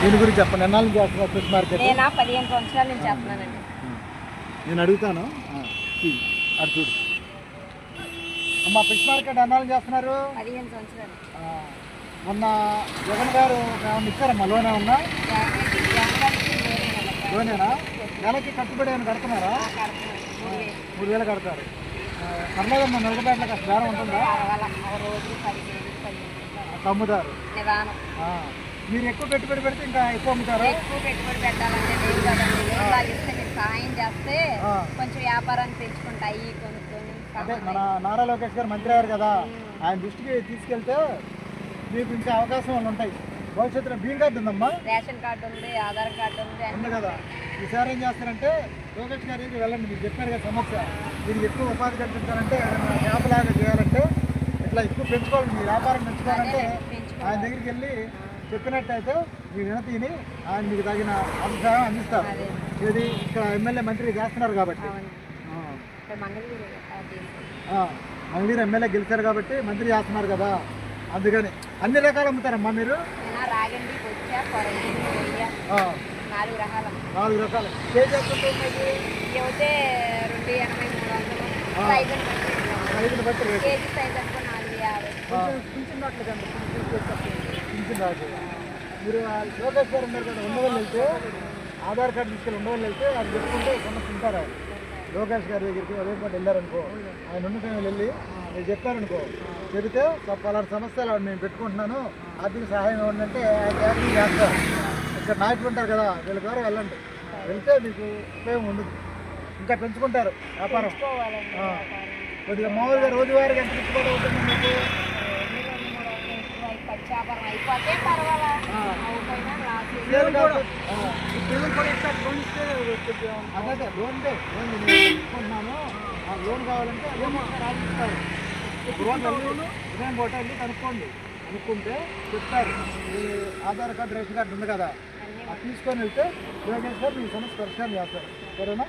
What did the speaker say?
దీని గురించి చెప్పండి. ఎన్నాళ్ళు చేస్తున్నారు ఫిష్ మార్కెట్? నేను 15 సంవత్సరాల నుంచి చేస్తున్నానండి. నేను అడుగుతాను, అటు చూడు అమ్మ. ఫిష్ మార్కెట్ ఎన్నాళ్ళు చేస్తున్నారు? 15 సంవత్సరాలు. మొన్న జగన్ గారు ఏమన్నా ఇచ్చారమ్మా? లోన్ ఏమన్నా? లోనేనా? నెలకి కట్టుబడి ఏమైనా కడుతున్నారా? 3,000 కడతారు. పర్లేదమ్మా. నలగపేటలో కాస్త బేరం ఉంటుందా? అమ్ముతారు. మీరు ఎక్కువ పెట్టుబడి పెడితే ఇంకా ఎక్కువ అమ్ముతారు. ఎక్కువ పెట్టుబడి పెట్టాలంటే లేదు కదండి. వాళ్ళు ఇస్తే మీరు సహాయం చేస్తే కొంచెం వ్యాపారాన్ని పెంచుకుంటాయి కొనుక్కొని. అంటే మన నారా లోకేష్ గారు మంత్రి అయ్యారు కదా, ఆయన దృష్టికి తీసుకెళ్తే మీకు ఇంకా అవకాశాలు ఉంటాయి భవిష్యత్తులో. గ్రీన్ కార్డు ఉందమ్మా? రేషన్ కార్డు ఉంది, ఆధార్ కార్డు ఉంది కదా. ఈసారి ఏం చేస్తారంటే లోకేష్ గారికి వెళ్ళండి. మీరు చెప్పారు కదా సమస్య, మీరు ఎక్కువ ఉపాధి కల్పించాలంటే వ్యాపారాలు చేయాలంటే ఇట్లా ఎక్కువ పెంచుకోవాలి. మీ వ్యాపారం పెంచుకోవాలంటే ఆయన దగ్గరికి వెళ్ళి చెప్పినట్టయితే మీ వినతిని ఆయన మీకు తగిన సహాయం అందిస్తారు. ఇది ఇక్కడ ఎమ్మెల్యే మంత్రి చేస్తున్నారు కాబట్టి, మంగళూరు ఎమ్మెల్యే గెలిచారు కాబట్టి మంత్రి చేస్తున్నారు కదా, అందుకని అన్ని రకాలు అమ్ముతారమ్మా మీరు? 4 రకాలు. 4 రకాలు. కేజీ అయితే 280, 300. సైజుని బట్టి రేటు. కేజీ సైజ్ అనుకో 450. పింఛన్ రాదు. మీరు లోకేష్ గారు ఉన్నారు కదా, ఉండవల్లి వెళ్తే ఆధార్ కార్డు తీసుకెళ్ళి ఉండవల్లి వెళ్తే అది చెప్పుకుంటే సమస్య ఉంటారు. ఆయన లోకేష్ గారి దగ్గరికి అదే పాటు వెళ్ళారనుకో, ఆయన ఉన్న టైంలో వెళ్ళి మీరు చెప్పారనుకో, చెబితే పలానా సమస్యలు నేను పెట్టుకుంటున్నాను, ఆర్థిక సహాయం ఇవ్వండి అంటే ఆయన క్యాన్సిల్ చేస్తారు. ఇక్కడ నాయకులు ఉంటారు కదా, వీళ్ళ ద్వారా వెళ్ళండి. వెళ్తే మీకు ఉపయోగం ఉండదు, ఇంకా పెంచుకుంటారు వ్యాపారం. కొద్దిగా మామూలుగా రోజువారీగా ఎంత పెట్టుకోవడం ఉంటుంది మీకు? అదే లోన్ తీసుకుంటున్నాను, లోన్ కావాలంటే రాసిస్తారు. ఉదయం పూట వెళ్ళి కనుక్కుంటే చెప్తారు. ఆధార్ కార్డు రేషన్ కార్డు ఉంది కదా, అది తీసుకొని వెళ్తే లోకేష్ గారు మీ సమస్య పరిష్కారం చేస్తారు. సరేనా?